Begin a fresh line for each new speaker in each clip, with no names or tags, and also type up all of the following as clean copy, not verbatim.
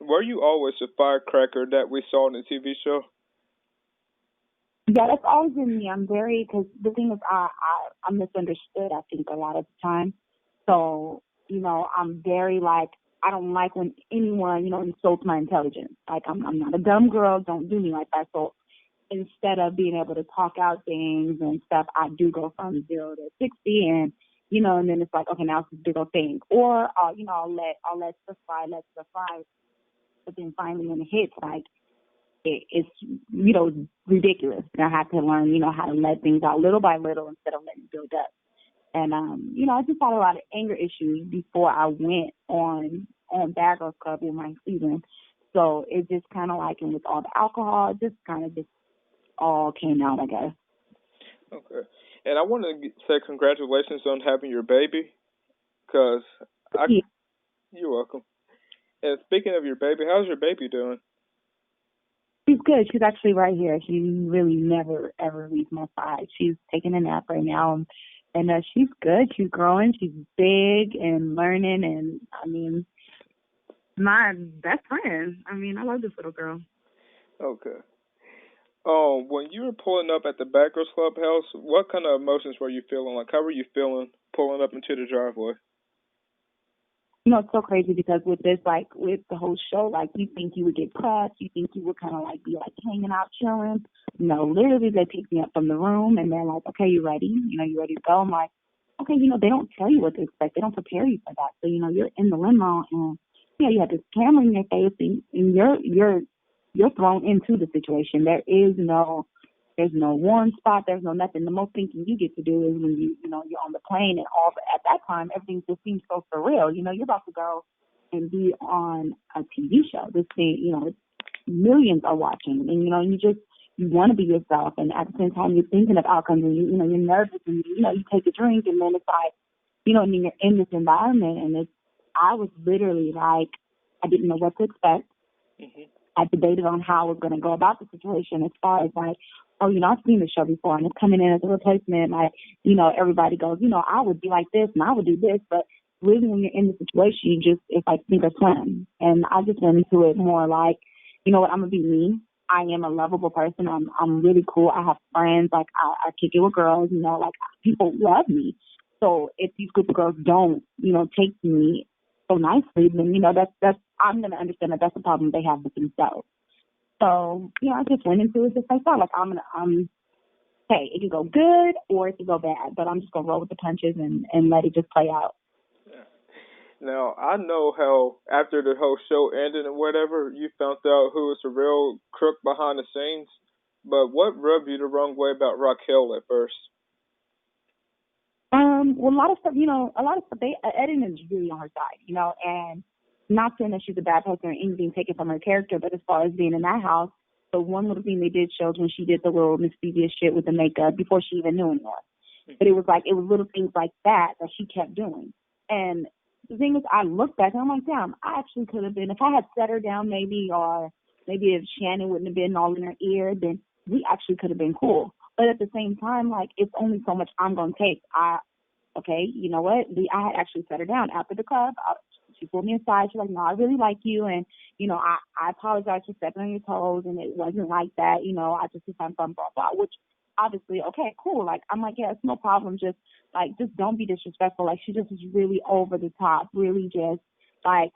were you always a firecracker that we saw in the TV show?
Yeah, that's always been me. I'm very, because the thing is, I'm misunderstood, I think, a lot of the time. So, I'm very like, I don't like when anyone, insults my intelligence. Like, I'm not a dumb girl. Don't do me like that. So instead of being able to talk out things and stuff, I do go from 0 to 60 and then it's like, okay, now it's this big old thing. Or, I'll let stuff fly, But then finally when it hits, like, it's ridiculous. And I have to learn how to let things out little by little instead of letting it build up. And I just had a lot of anger issues before I went on Bad Girls Club in my season. So it just kind of like, and with all the alcohol, it just kind of just all came out, I guess.
Okay. And I want to say congratulations on having your baby, because you're welcome. And speaking of your baby, how's your baby doing?
She's good. She's actually right here. She really never, ever leaves my side. She's taking a nap right now, and she's good. She's growing. She's big and learning, and, I mean, my best friend. I mean, I love this little girl.
Okay. When you were pulling up at the Bad Girls Clubhouse, what kind of emotions were you feeling? Like, how were you feeling pulling up into the driveway?
It's so crazy because with this, like, with the whole show, like, you think you would get pressed. You think you would kind of, like, be, like, hanging out, chilling. Literally, they pick me up from the room, and they're like, okay, you ready? You ready to go? I'm like, okay, they don't tell you what to expect. They don't prepare you for that. So, you're in the limo, and, you have this camera in your face, and you're thrown into the situation. There's no warm spot. There's no nothing. The most thinking you get to do is when you're on the plane and all. At that time, everything just seems so surreal. You're about to go and be on a TV show. This thing, millions are watching, and you want to be yourself, and at the same time you're thinking of outcomes, and you're nervous, and you take a drink, and then it's like, and then you're in this environment, and I was literally like, I didn't know what to expect.
Mm-hmm.
I debated on how I was going to go about the situation as far as like, I've seen the show before and it's coming in as a replacement. Like, everybody goes, I would be like this and I would do this. But really when you're in the situation, it's like sink or swim. And I just went into it more like, you know what, I'm going to be me. I am a lovable person. I'm really cool. I have friends. Like, I kick it with girls, like people love me. So if these group of girls don't, take me so nicely, then, that's I'm going to understand that that's a problem they have with themselves. So, I just went into it just like that. Like, hey, it could go good or it could go bad, but I'm just going to roll with the punches and let it just play out.
Now, I know how after the whole show ended and whatever, you found out who was the real crook behind the scenes. But what rubbed you the wrong way about Raquel at first?
Well, a lot of stuff, Eden is really on her side, and not saying that she's a bad person or anything taken from her character, but as far as being in that house, the one little thing they did shows when she did the little mischievous shit with the makeup before she even knew anyone. But it was little things like that she kept doing. And the thing is, I look back and I'm like, damn, I actually could have been, if I had set her down maybe, or maybe if Shannon wouldn't have been all in her ear, then we actually could have been cool. But at the same time, like, it's only so much I'm going to take. Okay, you know what? I had actually set her down after the club. She pulled me aside. She's like, no, I really like you. And, I apologize for stepping on your toes. And it wasn't like that. I just did something, blah, blah, which obviously, okay, cool. Like, I'm like, yeah, it's no problem. Just don't be disrespectful. Like, she just was really over the top, really just like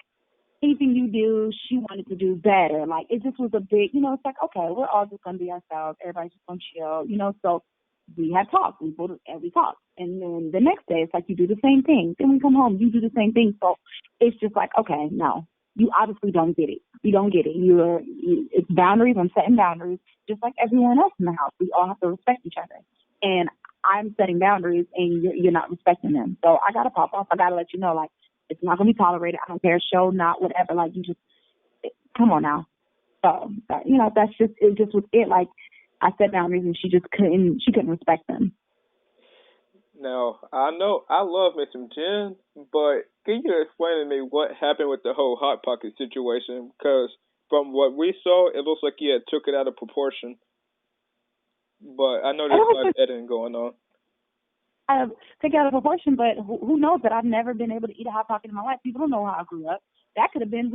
anything you do, she wanted to do better. Like, it just was a big, it's like, okay, we're all just going to be ourselves. Everybody's just going to chill, so we had talked. We talked. And then the next day, it's like you do the same thing. Then we come home, you do the same thing. So it's just like, okay, no, you obviously don't get it. You don't get it. It's boundaries. I'm setting boundaries, just like everyone else in the house. We all have to respect each other. And I'm setting boundaries, and you're not respecting them. So I got to pop off. I got to let you know, like, it's not going to be tolerated. I don't care, show, not, whatever. Like, you just, come on now. So, that's just, it just was it. Like, I set boundaries and she couldn't respect them.
Now, I know I love me some Jenn, but can you explain to me what happened with the whole Hot Pocket situation? Because from what we saw, it looks like you had took it out of proportion. But I know there's a lot of editing going on.
Take it out of proportion, but who knows that I've never been able to eat a Hot Pocket in my life. People don't know how I grew up. that could have been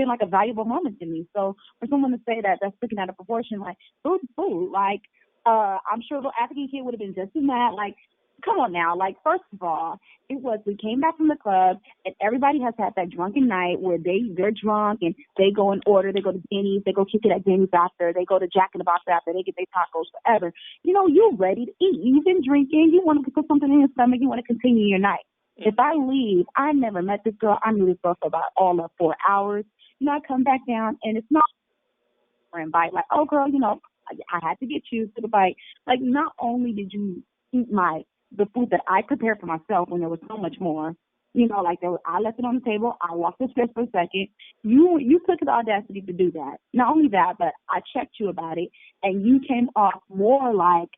like a valuable moment to me. So for someone to say that, that's looking at a proportion, like food is food. Like, I'm sure the African kid would have been just as mad. Like, come on now. Like, first of all, it was we came back from the club and everybody has had that drunken night where they're drunk and they go and order, they go to Denny's, they go kick it at Denny's after, they go to Jack in the Box after, they get their tacos forever. You know, you're ready to eat. You've been drinking, you want to put something in your stomach, you want to continue your night. If I leave, I never met this girl. I knew this girl for about all of 4 hours. You know, I come back down and it's not for invite. Like, oh girl, you know, I had to get you to the bite. Like, not only did you eat the food that I prepared for myself when there was so much more, you know, like I left it on the table. I walked the stairs for a second. You took the audacity to do that. Not only that, but I checked you about it, and you came off more like,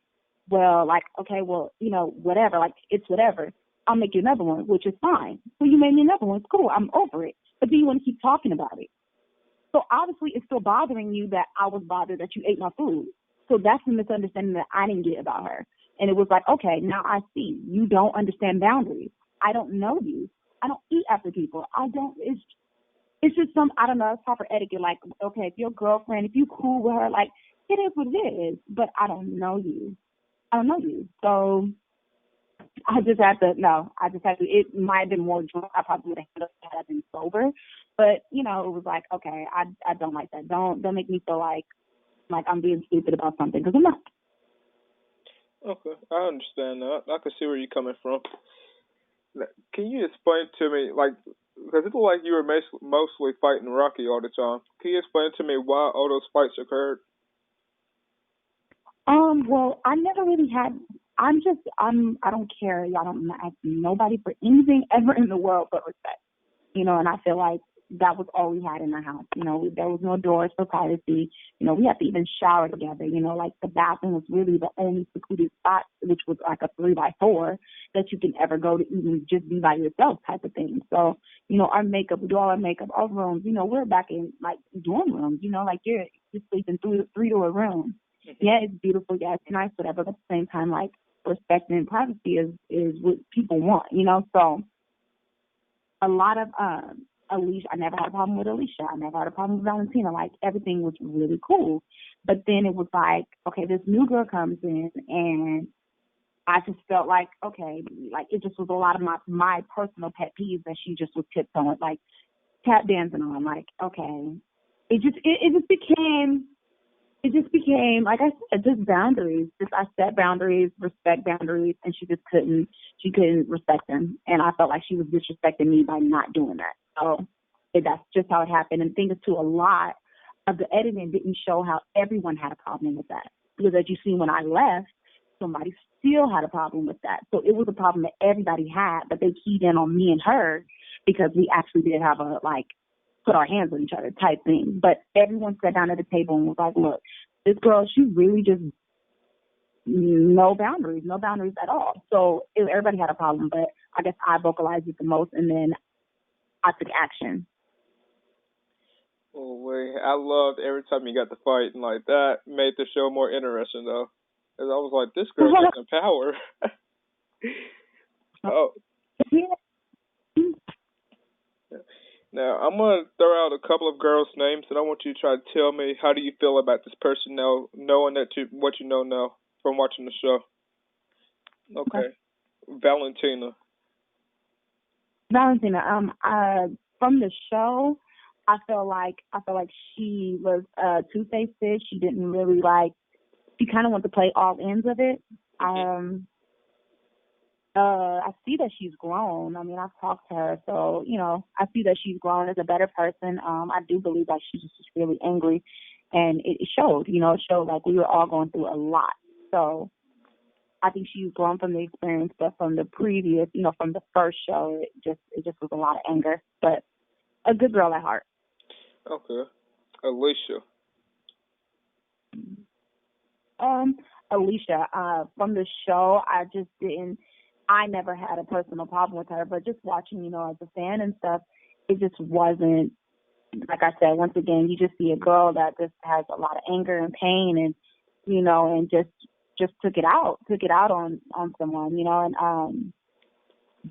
well, like, okay, well, you know, whatever, like it's whatever. I'll make you another one, which is fine. So you made me another one. It's cool. I'm over it. But then you want to keep talking about it. So obviously it's still bothering you that I was bothered that you ate my food. So that's the misunderstanding that I didn't get about her. And it was like, okay, now I see. You don't understand boundaries. I don't know you. I don't eat after people. It's just I don't know, it's proper etiquette. Like, okay, if your girlfriend, if you cool with her, like, it is what it is. But I don't know you. I don't know you. So I just had to, no, I just had to, it might have been more drunk. I probably would have handled it had I been sober. But, you know, it was like, okay, I don't like that. Don't make me feel like I'm being stupid about something, because I'm not.
Okay, I understand that. I can see where you're coming from. Can you explain to me, like, because it looked like you were mostly fighting Rocky all the time. Can you explain to me why all those fights occurred?
Well, I never really had. I don't care. I don't ask nobody for anything ever in the world but respect. You know, and I feel like that was all we had in the house. You know, there was no doors for privacy. You know, we had to even shower together. You know, like the bathroom was really the only secluded spot, which was like a 3x4 that you can ever go to even just be by yourself type of thing. So, you know, our makeup, we do all our makeup, our rooms, you know, we're back in like dorm rooms, you know, like you're sleeping through three to a room. Yeah, it's beautiful. Yeah, it's nice, whatever. But at the same time, like respect and privacy is what people want, you know. So a lot of Alicia, I never had a problem with Alicia. I never had a problem with Valentina. Like everything was really cool. But then it was like, okay, this new girl comes in, and I just felt like, okay, like it just was a lot of my personal pet peeves that she just was tiptoeing, like tap dancing on. Like, okay, it just became, like I said, just boundaries. Just I set boundaries, respect boundaries, and she couldn't respect them. And I felt like she was disrespecting me by not doing that. So that's just how it happened. And the thing is, too, a lot of the editing didn't show how everyone had a problem with that. Because as you see, when I left, somebody still had a problem with that. So it was a problem that everybody had, but they keyed in on me and her because we actually did have a, like, put our hands on each other type thing. But everyone sat down at the table and was like, look, this girl, she really just no boundaries at all. So everybody had a problem, but I guess I vocalized it the most, and then I took action.
Oh, wait, I loved every time you got to fight, and like that made the show more interesting though. Because I was like, this girl has power. Oh. Now, I'm going to throw out a couple of girls' names, and I want you to try to tell me how do you feel about this person now, knowing what you know now from watching the show. Okay. Valentina.
From the show, I feel like she was two-faced. She didn't really she kind of wanted to play all ends of it. I see that she's grown. I mean, I've talked to her, so, you know, I see that she's grown as a better person. I do believe that she's just really angry, and it showed, you know, it showed like we were all going through a lot. So I think she's grown from the experience, but from the previous, you know, from the first show, it just was a lot of anger, but a good girl at heart.
Okay. Alicia.
Alicia, from the show, I never had a personal problem with her, but just watching, you know, as a fan and stuff, it just wasn't, like I said, once again, you just see a girl that just has a lot of anger and pain, and, you know, and just took it out on someone, you know, and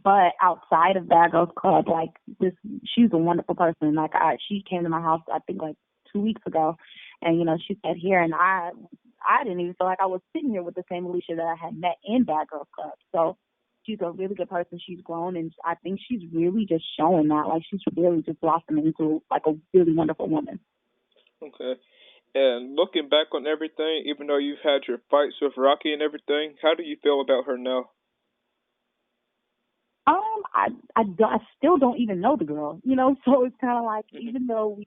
But outside of Bad Girls Club, like this, she's a wonderful person. Like she came to my house, I think like 2 weeks ago, and she sat here, and I didn't even feel like I was sitting here with the same Alicia that I had met in Bad Girls Club. So she's a really good person. She's grown, and I think she's really just showing that. Like she's really just blossoming into like a really wonderful woman.
Okay. And looking back on everything, even though you've had your fights with Rocky and everything, how do you feel about her now?
I still don't even know the girl, So it's kind of like even though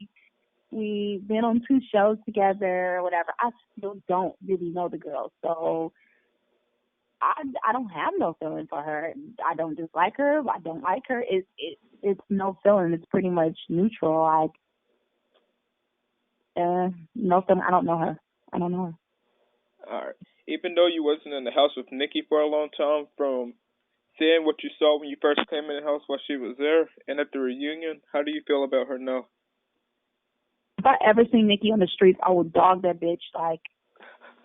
we've been on 2 shows together or whatever, I still don't really know the girl. So I don't have no feeling for her. I don't dislike her. I don't like her. It's no feeling. It's pretty much neutral. Like no feeling. I don't know her. I don't know her.
All right. Even though you wasn't in the house with Nikki for a long time, from seeing what you saw when you first came in the house while she was there and at the reunion, how do you feel about her now?
If I ever seen Nikki on the streets, I would dog that bitch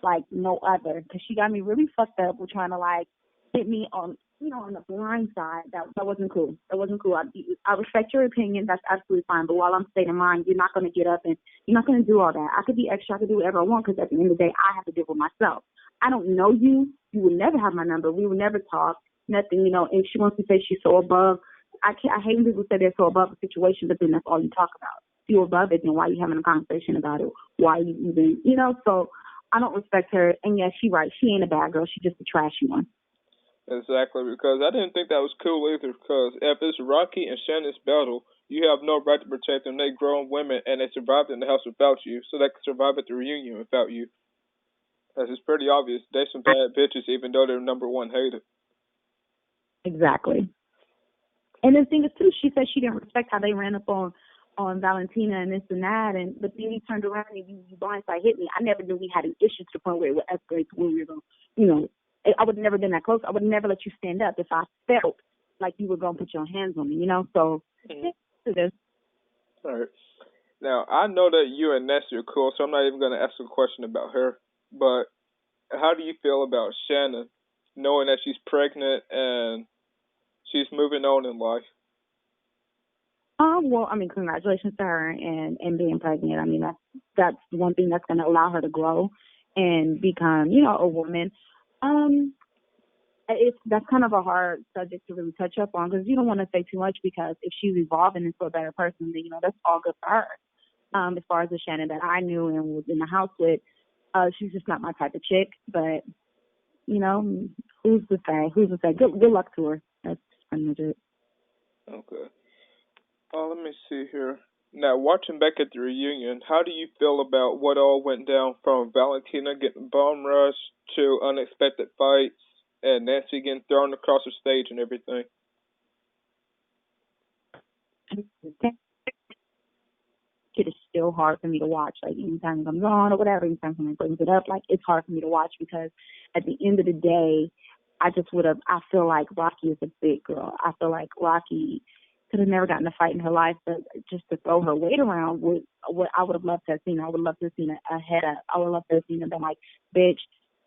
like no other, because she got me really fucked up with trying to like hit me on on the blind side. That wasn't cool. That wasn't cool. I respect your opinion. That's absolutely fine. But while I'm stating mine, you're not going to get up and you're not going to do all that. I could be extra. I could do whatever I want, because at the end of the day, I have to deal with myself. I don't know you. You will never have my number. We will never talk. Nothing. If she wants to say she's so above, I can't. I hate when people say they're so above a situation, but then that's all you talk about. If you're above it, then why are you having a conversation about it? Why are you even, so I don't respect her. And yes, she's right. She ain't a bad girl. She's just a trashy one.
Exactly, because I didn't think that was cool either, because if it's Rocky and Shannon's battle, you have no right to protect them. They grown women, and they survived in the house without you, so they could survive at the reunion without you. Because it's pretty obvious they some bad bitches, even though they're number one hated.
Exactly. And the thing is, too, she said she didn't respect how they ran up on Valentina and this and that, but then you turned around and you blindside hit me. I never knew we had an issue to the point where it would escalate to where we were going, I would have never been that close. I would never let you stand up if I felt like you were going to put your hands on me, So,
All right. Now, I know that you and Nessie are cool, so I'm not even going to ask a question about her. But how do you feel about Shannon, knowing that she's pregnant and she's moving on in life?
Well, I mean, congratulations to her and being pregnant. I mean, that's one thing that's going to allow her to grow and become, a woman. That's kind of a hard subject to really touch up on, because you don't want to say too much, because if she's evolving into a better person, then that's all good for her. As far as the Shannon that I knew and was in the house with, she's just not my type of chick. But who's to say? Who's to say? Good luck to her. That's pretty much it.
Okay. Let me see here. Now, watching back at the reunion, how do you feel about what all went down, from Valentina getting bomb rushed to unexpected fights and Nancy getting thrown across the stage and everything?
It is still hard for me to watch. Like anytime it comes on or whatever, anytime someone brings it up, like it's hard for me to watch, because at the end of the day, I feel like Rocky is a big girl. I feel like Rocky could have never gotten a fight in her life, but just to throw her weight around with what I would have loved to have seen. I would love to have seen a head up. I would love to have seen her been like, bitch,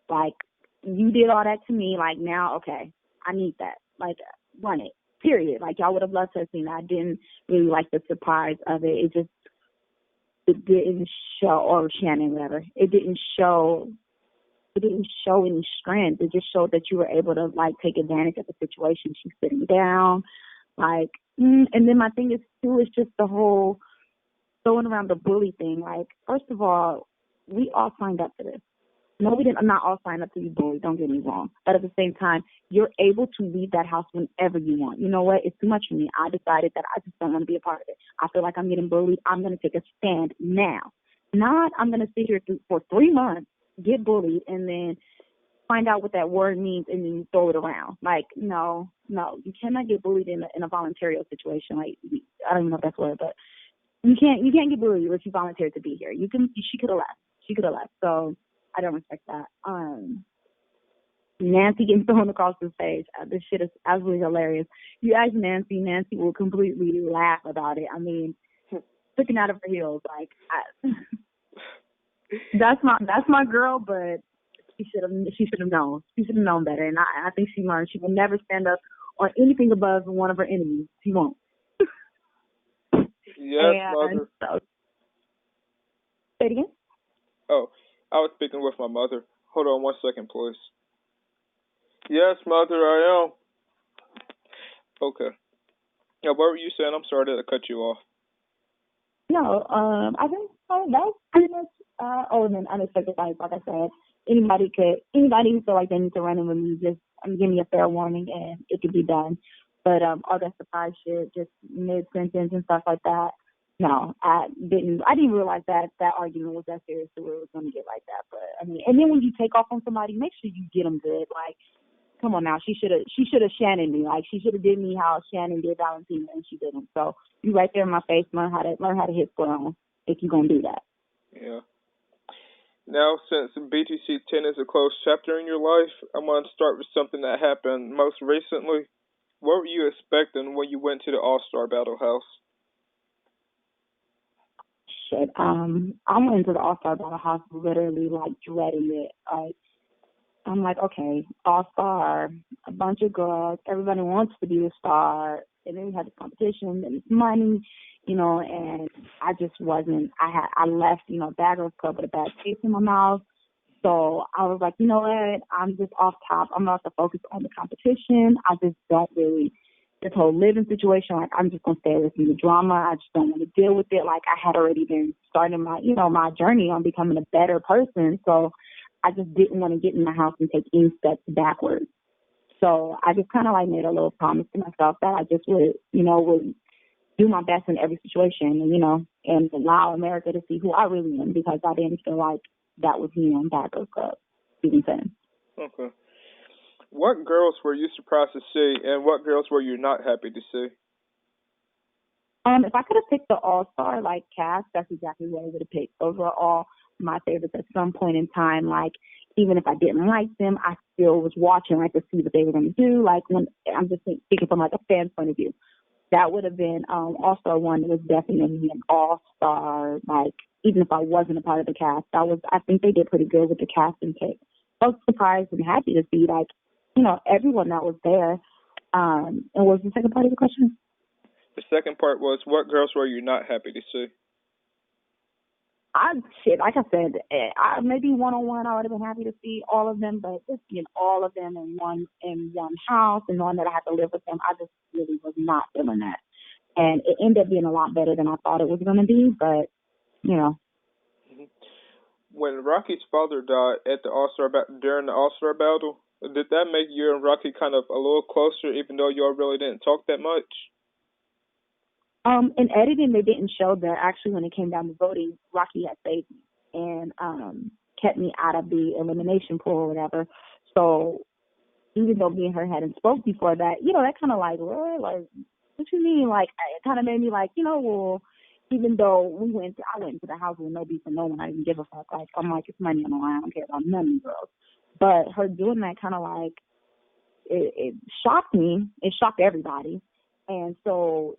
like you did all that to me. Like now, okay, I need that. Like run it. Period. Like y'all would have loved to have seen that. I didn't really like the surprise of it. It didn't show, or Shannon, whatever. It didn't show any strength. It just showed that you were able to like take advantage of the situation. She's sitting down, like, and then my thing is too is just the whole throwing around the bully thing. Like, first of all, we all signed up for this. No, we didn't. I'm not all signed up to be bullied. Don't get me wrong. But at the same time, you're able to leave that house whenever you want. You know what? It's too much for me. I decided that I just don't want to be a part of it. I feel like I'm getting bullied. I'm going to take a stand now. Not I'm going to sit here for 3 months, get bullied, and then find out what that word means and then you throw it around. Like, no, you cannot get bullied in a voluntary situation. Like, I don't even know if that's a word, but you can't get bullied if you volunteered to be here. She could have left. So I don't respect that. Nancy getting thrown across the stage. This shit is absolutely hilarious. You ask Nancy will completely laugh about it. I mean, sticking out of her heels. Like, that's my girl, but she should have known. She should have known better. And I think she learned. She will never stand up or anything above one of her enemies. She won't.
Yes,
And
mother.
so, say it again.
Oh, I was speaking with my mother. Hold on 1 second, please. Yes, mother, I am. Okay. Yeah, what were you saying? I'm sorry that I cut you off.
No, I think that was pretty much. And then unexpected things, like I said, anybody who feel like they need to run in with me, just give me a fair warning and it could be done. But all that surprise shit, just mid sentence and stuff like that. No, I didn't realize that argument was that serious to where it was going to get like that. But I mean, and then when you take off on somebody, make sure you get them good. Like, come on now, she should have Shannon me. Like, she should have did me how Shannon did Valentina, and she didn't. So you right there in my face, learn how to hit square on if you're gonna do that.
Yeah. Now, since BGC10 is a closed chapter in your life, I'm going to start with something that happened most recently. What were you expecting when you went to the All-Star Battle House?
Shit. I went into the All Star Battle House literally like dreading it. I'm like, okay, All Star, a bunch of girls, everybody wants to be a star, and then we had the competition and it's money, and I just wasn't. I left, Bad Girls Club with a bad taste in my mouth. So I was like, you know what? I'm just off top. I'm about to focus on the competition. I just don't really, this whole living situation, like, I'm just going to stay away from the drama. I just don't want to deal with it. Like, I had already been starting my, my journey on becoming a better person. So I just didn't want to get in the house and take any steps backwards. So I just kind of like made a little promise to myself that I just would do my best in every situation, and allow America to see who I really am, because I didn't feel like that was me on Bad Girls Club season 10.
Okay. What girls were you surprised to see, and what girls were you not happy to see?
If I could have picked the all-star cast, that's exactly what I would have picked. Those were all my favorites at some point in time. Like, even if I didn't like them, I still was watching to see what they were going to do. Like, when I'm just speaking from a fan point of view, that would have been all-star one. It was definitely an all-star. Like, even if I wasn't a part of the cast, I think they did pretty good with the casting pick. I was surprised and happy to see everyone that was there. And what was the second part of the question?
The second part was, what girls were you not happy to see?
Like I said, maybe one-on-one I would have been happy to see all of them, but just seeing all of them in one house and knowing that I had to live with them, I just really was not feeling that. And it ended up being a lot better than I thought it was going to be, but,
Mm-hmm. When Rocky's father died at the during the All-Star battle, did that make you and Rocky kind of a little closer, even though y'all really didn't talk that much?
In editing, they didn't show that. Actually, when it came down to voting, Rocky had saved me and kept me out of the elimination pool or whatever. So even though me and her hadn't spoke before that, that kind of like, what you mean? Like, it kind of made me like, well, even though I went into the house with no beef and no one, I didn't give a fuck. Like, I'm like, it's money on the line. I don't care about none of these girls. But her doing that kind of like, it shocked me. It shocked everybody. And so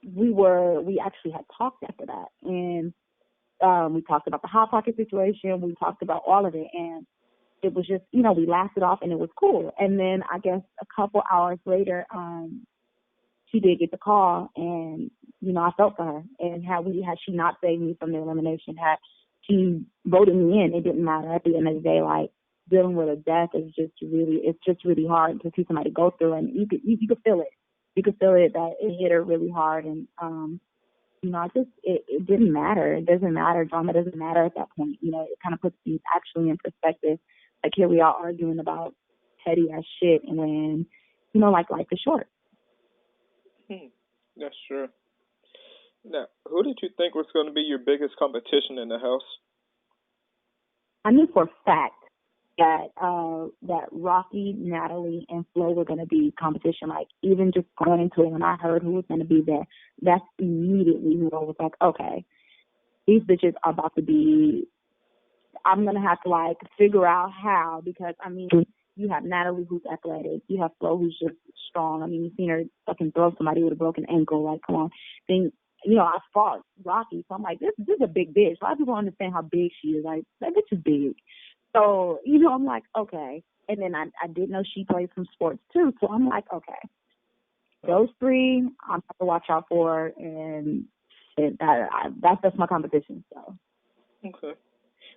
we actually had talked after that, and we talked about the Hot Pocket situation. We talked about all of it, and it was just, we laughed it off, and it was cool. And then I guess a couple hours later, she did get the call, and I felt for her. And had she not saved me from the elimination, had she voted me in, it didn't matter. At the end of the day, like, dealing with a death is just really hard to see somebody go through, and you could feel it. You could feel it, that it hit her really hard, and it didn't matter. It doesn't matter. Drama doesn't matter at that point. It kind of puts things actually in perspective. Like, here we are arguing about petty ass shit, and when life is short.
That's true. Now, who did you think was going to be your biggest competition in the house?
I knew for a fact that Rocky, Natalie, and Flo were going to be competition. Like, even just going into it, when I heard who was going to be there, that's immediately who I was like, okay, these bitches are about to be. I'm going to have to figure out how, because you have Natalie, who's athletic, you have Flo, who's just strong. You've seen her fucking throw somebody with a broken ankle. Like, come on. Then I fought Rocky, so I'm like, this is a big bitch. A lot of people don't understand how big she is. Like, that bitch is big. So, I'm like, okay. And then I did know she played some sports too. So I'm like, okay, those three I'm have to watch out for, and that's my competition. So
Okay.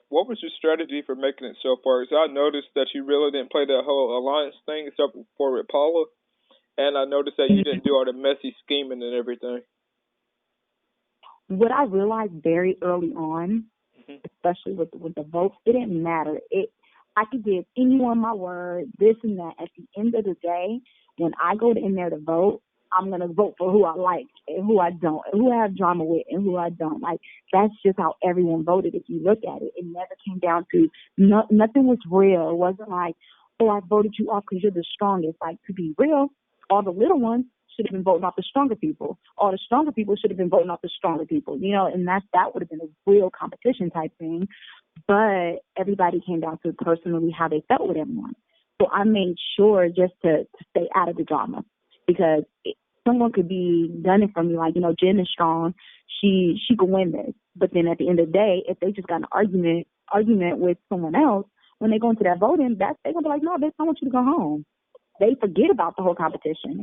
What was your strategy for making it so far? Because I noticed that you really didn't play that whole alliance thing except for with Paula, and I noticed that you didn't do all the messy scheming and everything.
what I realized very early on,
Hmm.
especially with the votes, it didn't matter. I could give anyone my word, this and that. At the end of the day, when I go in there to vote, I'm gonna vote for who I like and who I don't, and who I have drama with and who I don't. Like that's just how everyone voted. If you look at it, it never came down to nothing was real. It wasn't like, oh, I voted you off because you're the strongest. Like to be real, all the little ones should have been voting off the stronger people. All the stronger people should have been voting off the stronger people. And that would have been a real competition type thing. But everybody came down to personally how they felt with everyone. So I made sure just to stay out of the drama because someone could be gunning for me like, Jenn is strong. She could win this. But then at the end of the day, if they just got an argument with someone else, when they go into that voting, they're gonna be like, no, bitch, I want you to go home. They forget about the whole competition.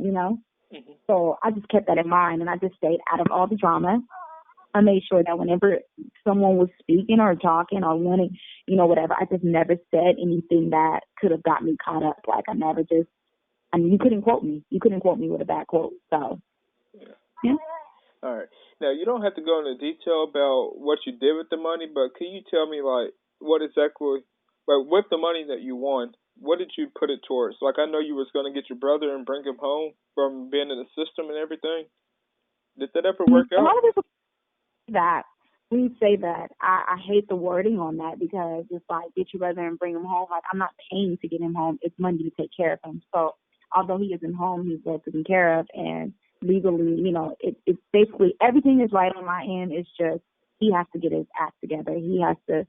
Hmm.
So I just kept that in mind and I just stayed out of all the drama. I made sure that whenever someone was speaking or talking or wanting, whatever, I just never said anything that could have got me caught up. Like you couldn't quote me. You couldn't quote me with a bad quote. So,
Yeah.
yeah.
All right. Now you don't have to go into detail about what you did with the money, but can you tell me like what exactly, like with the money that you won, what did you put it towards? Like I know you was gonna get your brother and bring him home from being in the system and everything. Did that ever work
A
out?
lot of people say that. When you say that, I hate the wording on that because it's like, get your brother and bring him home. Like, I'm not paying to get him home. It's money to take care of him. So, although he isn't home, he's well taken care of. And legally, it's basically everything is right on my end. It's just he has to get his act together. He has to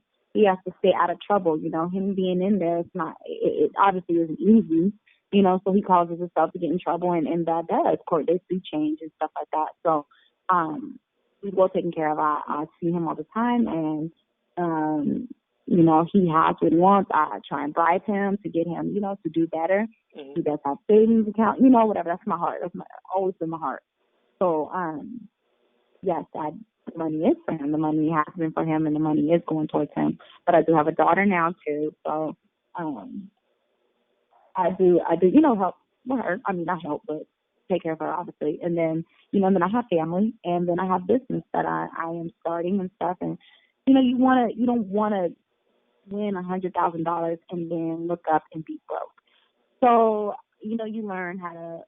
stay out of trouble. Him being in there, it's not, it obviously isn't easy. So he causes himself to get in trouble, and that does. Court dates do change and stuff like that. So, he's well taken care of. I see him all the time, and he has what he wants. I try and bribe him to get him, to do better.
Hmm.
He does have savings account, whatever. That's my heart. Always been my heart. So, yes, the money is for him. The money has been for him, and the money is going towards him. But I do have a daughter now too, so I do, help her. I mean, not help, but take care of her, obviously. And then, then I have family, and then I have business that I am starting and stuff. And you don't wanna win $100,000 and then look up and be broke. So you learn how to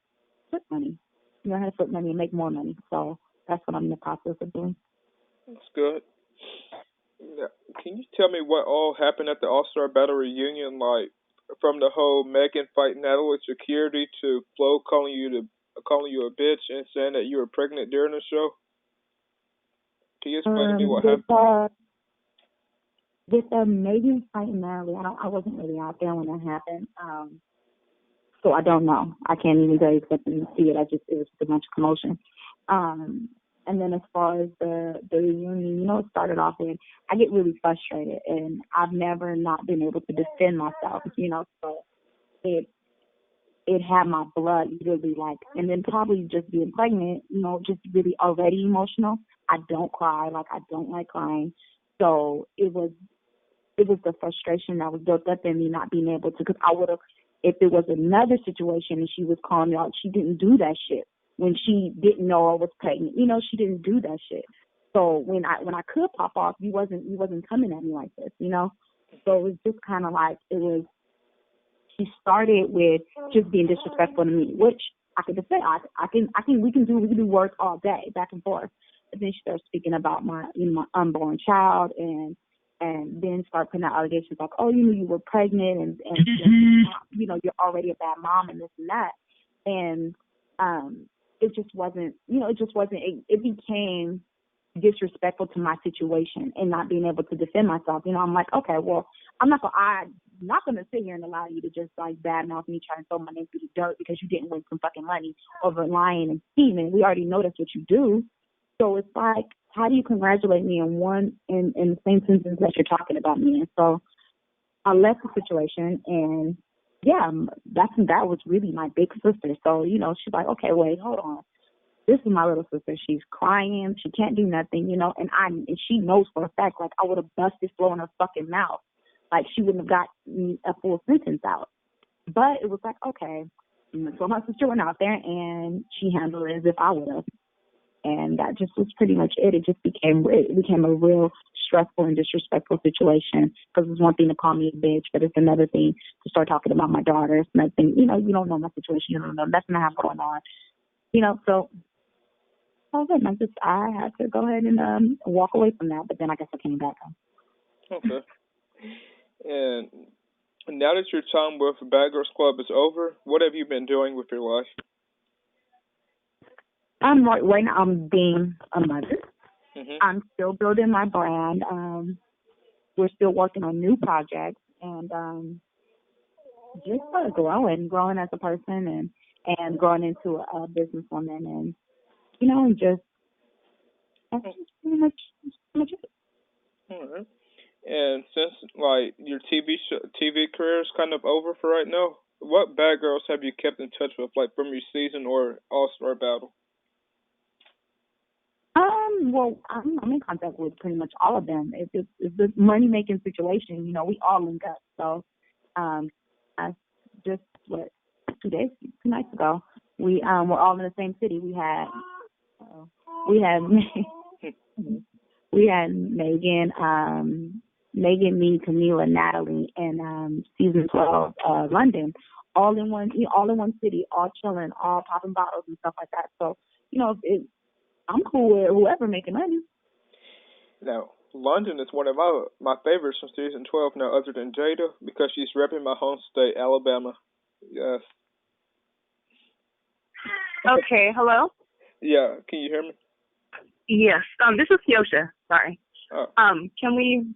flip money. You learn how to flip money and make more money. So that's what I'm in the process of doing.
That's good. Yeah. Can you tell me what all happened at the All Star Battle reunion? Like from the whole Megan fighting Natalie security to Flo calling you a bitch and saying that you were pregnant during the show. Can you explain to me what
With
happened?
Megan fighting Natalie, I wasn't really out there when that happened. So I don't know. I can't even tell you except to see it. It was just a bunch of commotion. And then as far as the reunion, it started off with I get really frustrated, and I've never not been able to defend myself. So it it had my blood really like, and then probably just being pregnant, just really already emotional. I don't cry, like I don't like crying. So it was the frustration that was built up in me not being able to, because I would have, if it was another situation and she was calling me out, she didn't do that shit. When she didn't know I was pregnant, she didn't do that shit. So when I could pop off, you wasn't coming at me like this. So it was just kind of like, she started with just being disrespectful to me, which I could just say, we can do words all day, back and forth. But then she started speaking about my unborn child, and then start putting out allegations like, oh, you were pregnant, and you're already a bad mom, and this and that. And it just wasn't, it became disrespectful to my situation and not being able to defend myself. I'm like, okay, well, I'm not gonna sit here and allow you to just like badmouth me, trying to throw my name through the dirt because you didn't win some fucking money over lying and scheming. We already know that's what you do. So it's like, how do you congratulate me in the same sentence that you're talking about me? And so I left the situation, and yeah, that was really my big sister. So she's like, okay, wait, hold on. This is my little sister. She's crying. She can't do nothing, and she knows for a fact, like, I would have busted flow in her fucking mouth. Like, she wouldn't have got a full sentence out. But it was like, okay. So my sister went out there, and she handled it as if I would have. And that just was pretty much it. It became a real stressful and disrespectful situation, because it's one thing to call me a bitch, but it's another thing to start talking about my daughter. It's another thing, you don't know my situation. You don't know nothing I have going on. So I had to go ahead and walk away from that, but then I guess I came back.
Okay. And now that your time with Bad Girls Club is over, what have you been doing with your life?
Right now I'm being a mother.
Mm-hmm.
I'm still building my brand. We're still working on new projects, and just growing as a person, and growing into a businesswoman, and that's just pretty much it.
All right. And since your TV career is kind of over for right now, what bad girls have you kept in touch with, like from your season or All Star Battle?
Well, I'm in contact with pretty much all of them. It's the money making situation. We all link up. So, I just 2 nights ago, we were all in the same city. We had we had Megan, me, Camila, Natalie, and season 12, London, all in one city, all chilling, all popping bottles and stuff like that. So, I'm cool with whoever making money.
Now, London is one of my favorites from season 12 now, other than Jada, because she's repping my home state, Alabama. Yes.
Okay, hello?
Yeah, can you hear me?
Yes. This is Kiosha. Sorry.
Oh.
Can we